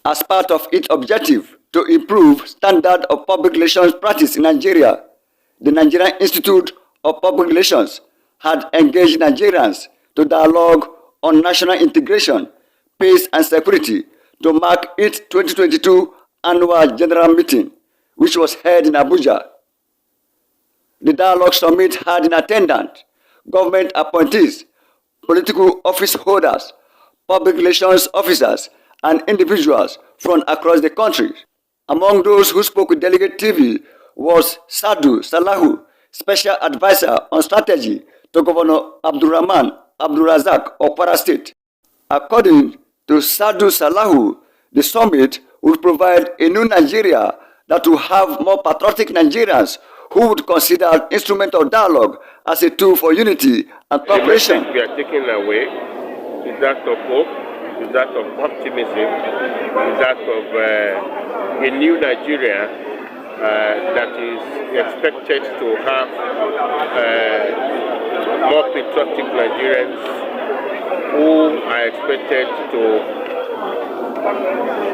As part of its objective to improve standard of public relations practice in Nigeria, the Nigerian Institute of Public Relations had engaged Nigerians to dialogue on national integration, peace and security to mark its 2022 annual general meeting, which was held in Abuja. The dialogue summit had in attendance government appointees, political office holders, public relations officers, and individuals from across the country. Among those who spoke with Delegate TV was Salahu, Special Advisor on Strategy to Governor Abdulrahman Abdulrazak of Kwara State. According to Salahu, the summit would provide a new Nigeria that will have more patriotic Nigerians who would consider instrument of dialogue as a tool for unity and cooperation. The message we are taking away is that of hope, is that of optimism, is that of a new Nigeria that is expected to have more patriotic Nigerians who are expected to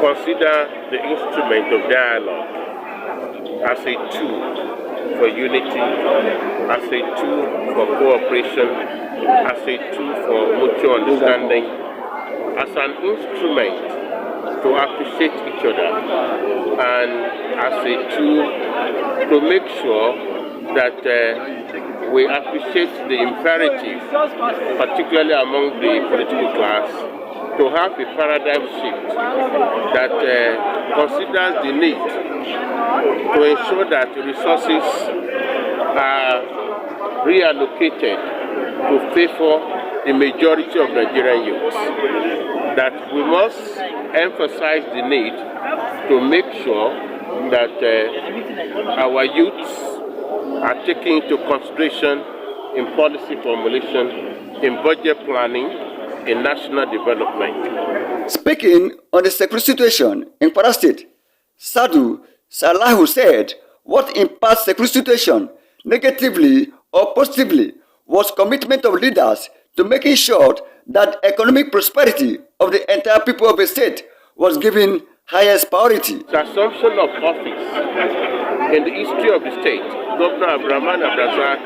consider the instrument of dialogue as a tool for unity, as a tool for cooperation, as a tool for mutual understanding, as an instrument to appreciate each other, and as a tool to make sure that we appreciate the imperative, particularly among the political class, to have a paradigm shift that considers the need to ensure that resources are reallocated to favor the majority of Nigerian youths. That we must emphasize the need to make sure that our youths are taken into consideration in policy formulation, in budget planning, in national development. Speaking on the security situation in Kwara State, Salahu said what impacts security situation negatively or positively was commitment of leaders to making sure that economic prosperity of the entire people of the state was given highest priority. The assumption of office in the history of the state, Governor Abdulrahman Abdulrazak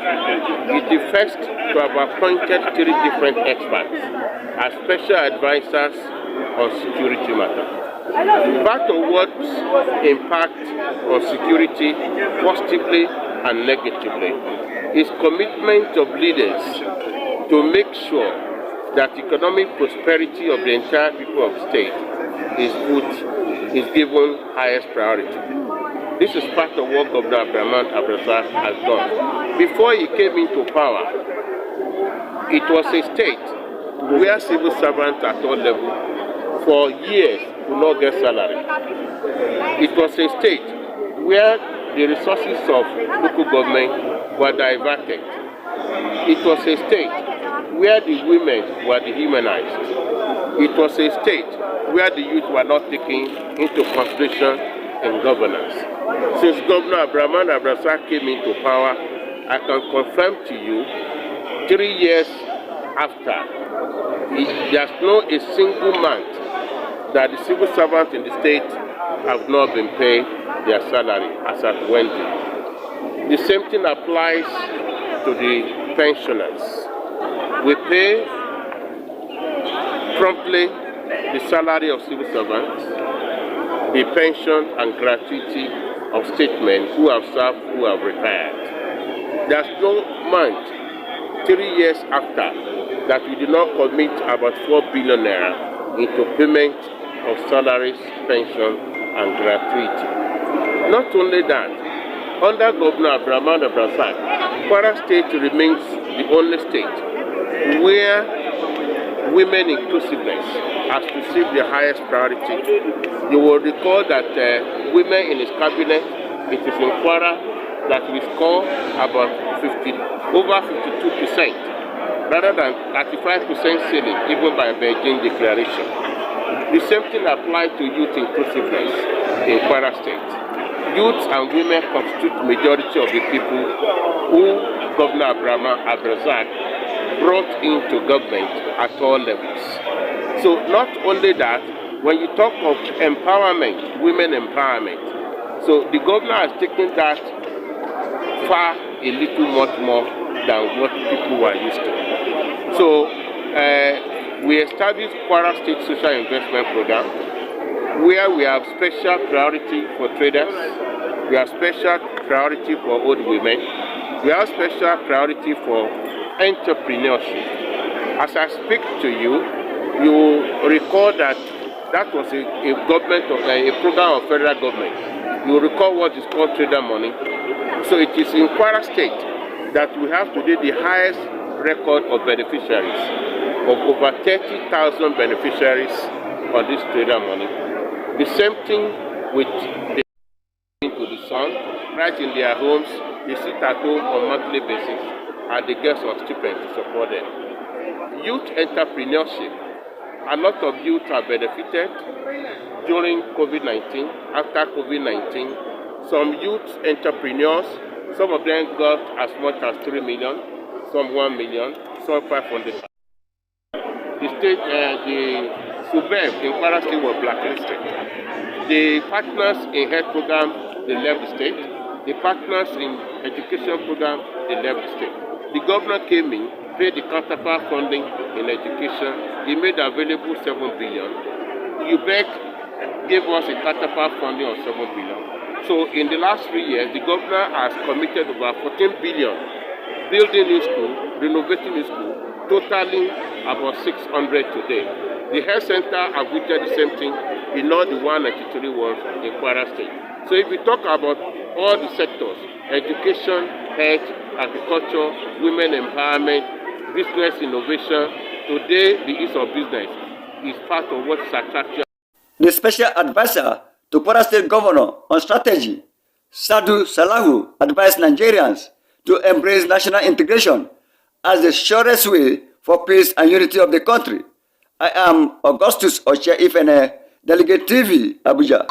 is the first to have appointed 3 different experts as special advisors on security matters. Part of what impacts on security positively and negatively is commitment of leaders to make sure that economic prosperity of the entire people of the state is given highest priority. This is part of what Governor Abdulrahman Abdulrazak has done. Before he came into power, it was a state where civil servants at all levels for years could not get salary. It was a state where the resources of local government were diverted. It was a state where the women were dehumanized. It was a state where the youth were not taken into consideration in governance. Since Governor Abdulrahman Abdulrazak came into power, I can confirm to you, 3 years after, there's not a single month that the civil servants in the state have not been paid their salary as at Wednesday. The same thing applies to the pensioners. We pay promptly the salary of civil servants, the pension and gratuity of statesmen who have served, who have retired. There's no month, 3 years after, that we did not commit about 4 billion naira into payment of salaries, pension, and gratuity. Not only that, under Governor Abdulrahman Abdulrazak, Kwara State remains the only state where women inclusiveness has received the highest priority. You will recall that women in his cabinet, it is in Kwara that we score about over 52%, rather than 35% ceiling, even by Beijing declaration. The same thing applies to youth inclusiveness in Kwara State. Youth and women constitute the majority of the people who Governor Abdulrahman Abdulrazak brought into government at all levels. So not only that, When you talk of empowerment, women empowerment, so the governor has taken that far a little much more than what people were used to. So we established Kwara State Social Investment Program, where we have special priority for traders, we have special priority for old women, we have special priority for entrepreneurship. As I speak to you, you recall that that was a government of a program of federal government. You recall what is called trader money. So it is in Kwara State that we have today the highest record of beneficiaries, of over 30,000 beneficiaries on this trader money. The same thing with the to the sun, right in their homes, they sit at home on a monthly basis and they get some stipend to support them. Youth entrepreneurship, a lot of youth are benefited during COVID-19, after COVID-19. Some youth entrepreneurs, some of them got as much as 3 million, some 1 million, some 500. The state, the suburb in Kwara State was blacklisted. The partners in health program, they left the state. The partners in education program, they left the state. The governor came in, paid the counterpart funding in education. He made available 7 billion. UBEC gave us a counterpart funding of 7 billion. So in the last 3 years, the governor has committed about 14 billion, building new school, renovating new school, totaling about 600 today. The health center have witnessed the same thing in all the 193 wards in Kwara State. So if we talk about all the sectors, education, health, agriculture, women empowerment, business innovation, today the ease of business is part of what is attractive. The special advisor to Kwara State Governor on strategy, Salahu, advised Nigerians to embrace national integration as the surest way for peace and unity of the country. I am Augustus Oche Ifene, Delegate TV, Abuja.